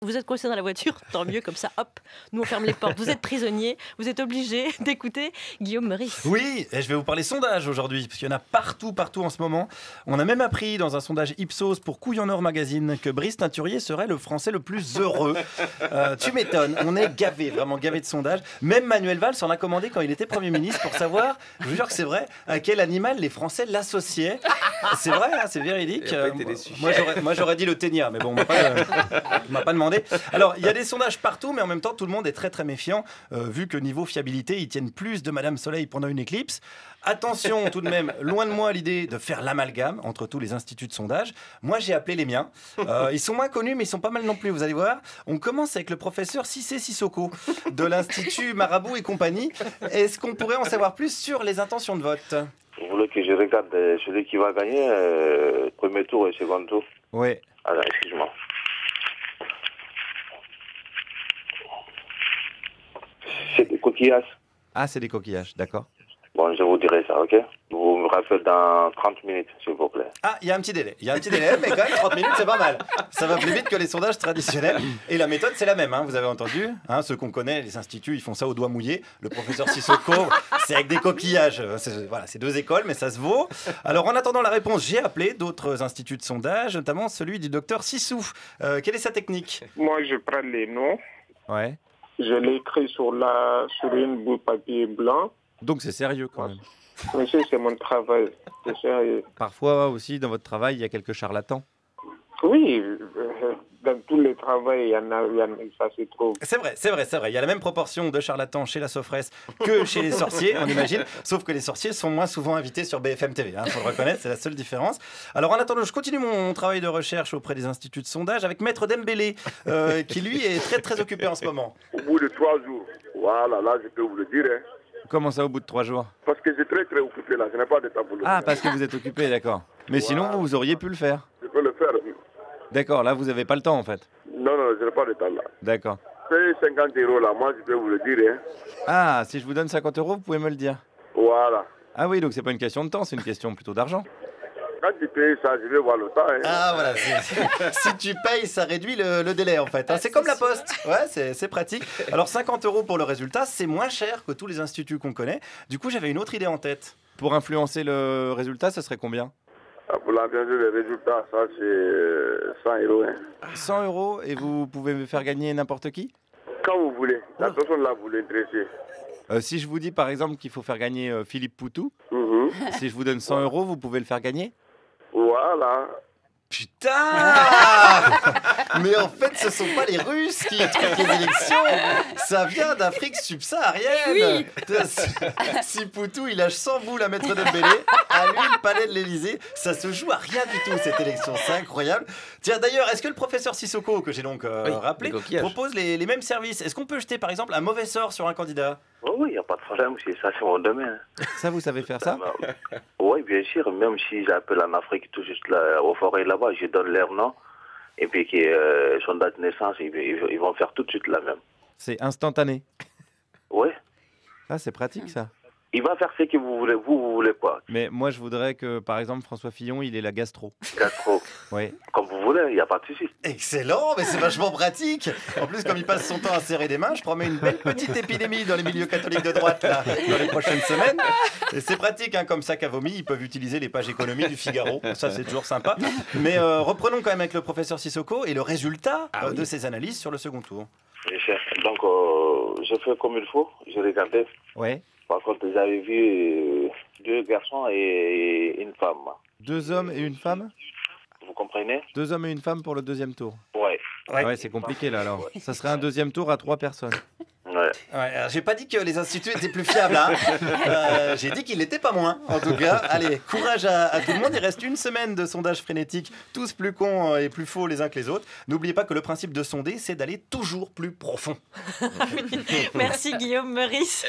Vous êtes coincé dans la voiture, tant mieux, comme ça, hop, nous on ferme les portes. Vous êtes prisonnier, vous êtes obligé d'écouter Guillaume Meurice. Oui, et je vais vous parler sondage aujourd'hui, parce qu'il y en a partout en ce moment. On a même appris dans un sondage Ipsos pour Couille en Or Magazine que Brice Teinturier serait le Français le plus heureux. Tu m'étonnes, on est gavé, vraiment gavé de sondages. Même Manuel Valls en a commandé quand il était Premier ministre pour savoir, je vous jure que c'est vrai, à quel animal les Français l'associaient. C'est vrai, hein, c'est véridique. Moi j'aurais dit le ténia, mais bon, on m'a pas demandé. Alors, il y a des sondages partout, mais en même temps, tout le monde est très très méfiant, vu que niveau fiabilité, ils tiennent plus de Madame Soleil pendant une éclipse. Attention tout de même, loin de moi l'idée de faire l'amalgame entre tous les instituts de sondage. Moi, j'ai appelé les miens. Ils sont moins connus, mais ils sont pas mal non plus, vous allez voir. On commence avec le professeur Cissé Sissoko de l'Institut Marabout et compagnie. Est-ce qu'on pourrait en savoir plus sur les intentions de vote? Vous voulez que je regarde celui qui va gagner, premier tour et second tour? Oui. Alors, excuse-moi. C'est des coquillages. Ah, c'est des coquillages, d'accord. Bon, je vous dirai ça, ok? Vous me rappelez dans 30 minutes, s'il vous plaît. Ah, il y a un petit délai. Mais quand même, 30 minutes, c'est pas mal. Ça va plus vite que les sondages traditionnels. Et la méthode, c'est la même, hein, vous avez entendu. Hein, ceux qu'on connaît, les instituts, ils font ça au doigt mouillé. Le professeur Sissoko, c'est avec des coquillages. Voilà, c'est deux écoles, mais ça se vaut. Alors, en attendant la réponse, j'ai appelé d'autres instituts de sondage, notamment celui du docteur Sissou. Quelle est sa technique? Moi, je prends les noms. Ouais. Je l'écris sur une bout de papier blanc. Donc, c'est sérieux quand même. Monsieur, c'est mon travail. C'est sérieux. Parfois aussi, dans votre travail, il y a quelques charlatans. Oui, dans tous les travaux, il y en a, ça se trouve. C'est vrai. Il y a la même proportion de charlatans chez la Sofresse que chez les sorciers, on imagine. Sauf que les sorciers sont moins souvent invités sur BFM TV. Il faut le reconnaître, c'est la seule différence. Alors en attendant, je continue mon travail de recherche auprès des instituts de sondage avec Maître Dembélé, qui lui est très très occupé en ce moment. Au bout de 3 jours, voilà, là je peux vous le dire. Hein. Comment ça, au bout de 3 jours? Parce que j'ai très très occupé là, je n'ai pas de temps pour le faire. Ah, parce que vous êtes occupé, d'accord. Mais sinon, vous auriez pu le faire. Je peux le faire. D'accord, là vous n'avez pas le temps en fait. Non, je n'ai pas de temps là. D'accord. Payez 50 € là, moi je peux vous le dire. Hein. Ah, si je vous donne 50 €, vous pouvez me le dire. Voilà. Ah oui, donc c'est pas une question de temps, c'est une question plutôt d'argent. Quand tu payes ça, je vais voir le temps. Hein. Ah voilà, si tu payes, ça réduit le délai en fait. Hein. C'est comme la poste, ouais, c'est pratique. Alors 50 € pour le résultat, c'est moins cher que tous les instituts qu'on connaît. Du coup, j'avais une autre idée en tête. Pour influencer le résultat, ça serait combien? Pour l'influencer le résultat, ça c'est 100 €. Hein. 100 € et vous pouvez me faire gagner n'importe qui? Quand vous voulez, la personne là vous l'intéressez. Si je vous dis par exemple qu'il faut faire gagner Philippe Poutou, si je vous donne 100 €, vous pouvez le faire gagner? Voilà. Putain! Mais en fait, ce sont pas les Russes qui truquent les élections. Ça vient d'Afrique subsaharienne. Oui. Si Poutou, il lâche 100 boules à Maître Dembélé, à lui, le palais de l'Élysée, ça se joue à rien du tout, cette élection. C'est incroyable. Tiens, d'ailleurs, est-ce que le professeur Sissoko, que j'ai donc rappelé, propose les mêmes services? Est-ce qu'on peut jeter, par exemple, un mauvais sort sur un candidat? Oh, oui, il n'y a pas de problème, ça c'est mon domaine. Ça, vous savez faire ça? Oui, bien sûr, même si j'appelle en Afrique tout juste là, aux forêts là-bas, je donne leur nom, et puis son date de naissance, ils vont faire tout de suite la même. C'est instantané? Oui. Ah, c'est pratique ça. Il va faire ce que vous voulez, vous voulez pas. Mais moi, je voudrais que, par exemple, François Fillon, il ait la gastro. Gastro. Oui. Comme vous voulez, il n'y a pas de souci. Excellent, mais c'est vachement pratique. En plus, comme il passe son temps à serrer des mains, je promets une belle petite épidémie dans les milieux catholiques de droite là, dans les prochaines semaines. Et c'est pratique, hein, comme sac à vomi, ils peuvent utiliser les pages économie du Figaro. Ça, c'est toujours sympa. Mais reprenons quand même avec le professeur Sissoko et le résultat de ses analyses sur le second tour. Donc, je fais comme il faut, je regardais. Ouais. Par contre, j'avais vu 2 garçons et une femme. 2 hommes et une femme? Vous comprenez? 2 hommes et une femme pour le deuxième tour. Ouais. Ouais, c'est compliqué là alors. Ça serait un deuxième tour à 3 personnes. Ouais. Alors, j'ai pas dit que les instituts étaient plus fiables, hein. J'ai dit qu'ils l'étaient pas moins. En tout cas, allez, courage à tout le monde. Il reste une semaine de sondage frénétique, tous plus cons et plus faux les uns que les autres. N'oubliez pas que le principe de sonder, c'est d'aller toujours plus profond. Merci Guillaume Meurice.